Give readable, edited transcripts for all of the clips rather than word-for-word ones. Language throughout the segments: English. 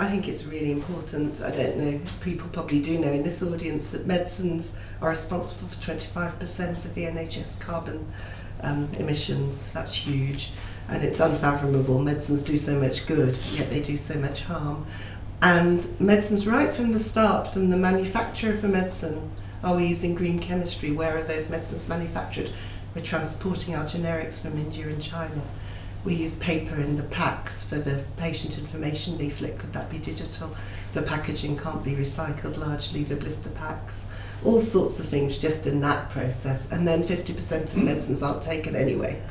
I think it's really important. I don't know, people probably do know in this audience that medicines are responsible for 25% of the NHS carbon emissions. That's huge, and it's unfathomable. Medicines do so much good, yet they do so much harm. And medicines, right from the start, from the manufacture of a medicine, are we using green chemistry? Where are those medicines manufactured? We're transporting our generics from India and China. We use paper in the packs for the patient information leaflet. Could that be digital? The packaging can't be recycled largely, the blister packs. All sorts of things just in that process. And then 50% of medicines aren't taken anyway.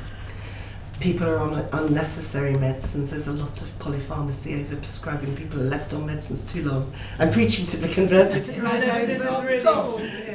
People are on unnecessary medicines. There's a lot of polypharmacy, overprescribing. People are left on medicines too long. I'm preaching to the converted.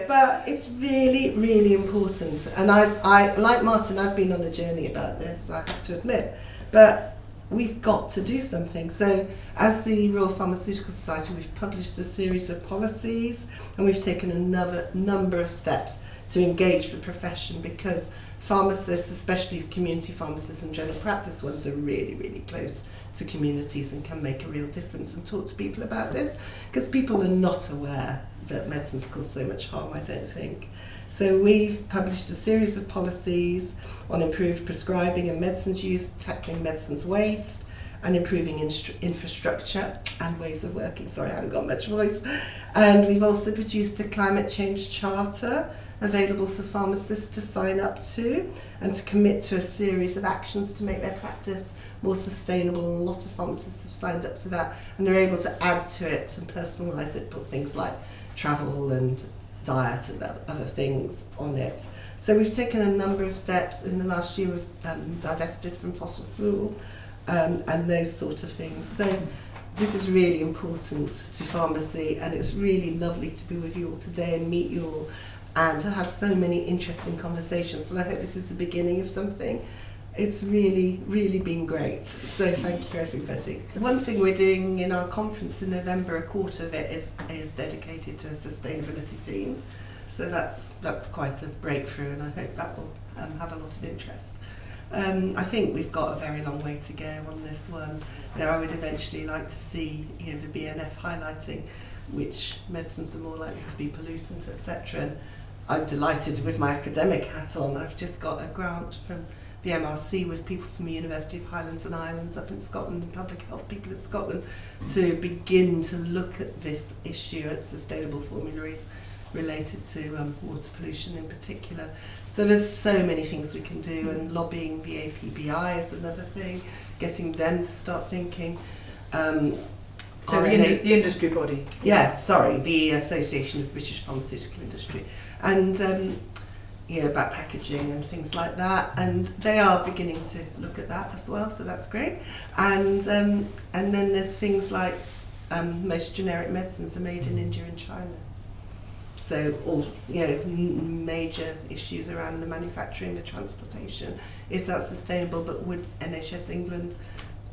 But it's really, really important. And I, like Martin, I've been on a journey about this, I have to admit. But we've got to do something. So as the Royal Pharmaceutical Society, we've published a series of policies, and we've taken another number of steps to engage the profession, because pharmacists, especially community pharmacists and general practice ones, are really, really close to communities and can make a real difference and talk to people about this, because people are not aware that medicines cause so much harm, I don't think. So we've published a series of policies on improved prescribing and medicines use, tackling medicines waste, and improving infrastructure and ways of working. Sorry, I haven't got much voice. And we've also produced a climate change charter available for pharmacists to sign up to and to commit to a series of actions to make their practice more sustainable, and a lot of pharmacists have signed up to that, and they're able to add to it and personalise it, put things like travel and diet and other things on it. So we've taken a number of steps. In the last year we've divested from fossil fuel and those sort of things. So this is really important to pharmacy, and it's really lovely to be with you all today and meet you all and to have so many interesting conversations. And I hope this is the beginning of something. It's really, really been great. So thank you, everybody. One thing we're doing in our conference in November, a quarter of it is dedicated to a sustainability theme. So that's quite a breakthrough, and I hope that will have a lot of interest. I think we've got a very long way to go on this one. I would eventually like to see the BNF highlighting which medicines are more likely to be pollutants, etc. I'm delighted with my academic hat on. I've just got a grant from the MRC with people from the University of Highlands and Islands up in Scotland, and public health people in Scotland, to begin to look at this issue at sustainable formularies related to water pollution in particular. So there's so many things we can do, and lobbying the APBI is another thing, getting them to start thinking. So the industry body? Yeah, sorry, the Association of British Pharmaceutical Industry. And about packaging and things like that, and they are beginning to look at that as well, so that's great. And then there's things like most generic medicines are made in India and China. So all major issues around the manufacturing, the transportation, is that sustainable? But would NHS England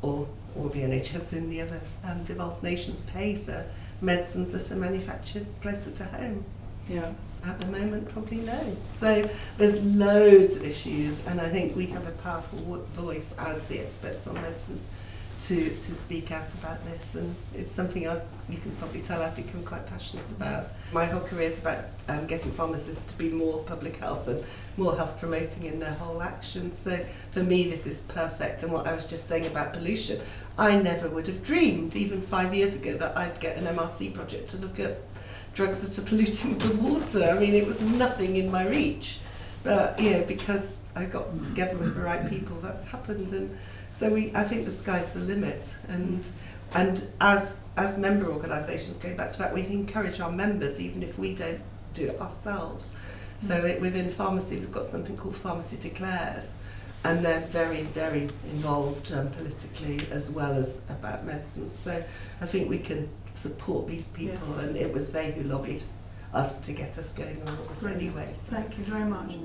or the NHS in the other devolved nations pay for medicines that are manufactured closer to home? Yeah. At the moment, probably no. So there's loads of issues, and I think we have a powerful voice as the experts on medicines to speak out about this, and it's something you can probably tell I've become quite passionate about. My whole career is about getting pharmacists to be more public health and more health promoting in their whole action. So for me this is perfect. And what I was just saying about pollution, I never would have dreamed even 5 years ago that I'd get an MRC project to look at drugs that are polluting the water. I mean, it was nothing in my reach, but because I got together with the right people, that's happened. And so I think the sky's the limit, and as member organisations, going back to that, we encourage our members even if we don't do it ourselves. So within pharmacy we've got something called Pharmacy Declares, and they're very, very involved politically as well as about medicines. So I think we can support these people, and it was they who lobbied us to get us going on with this anyway. So. Thank you very much.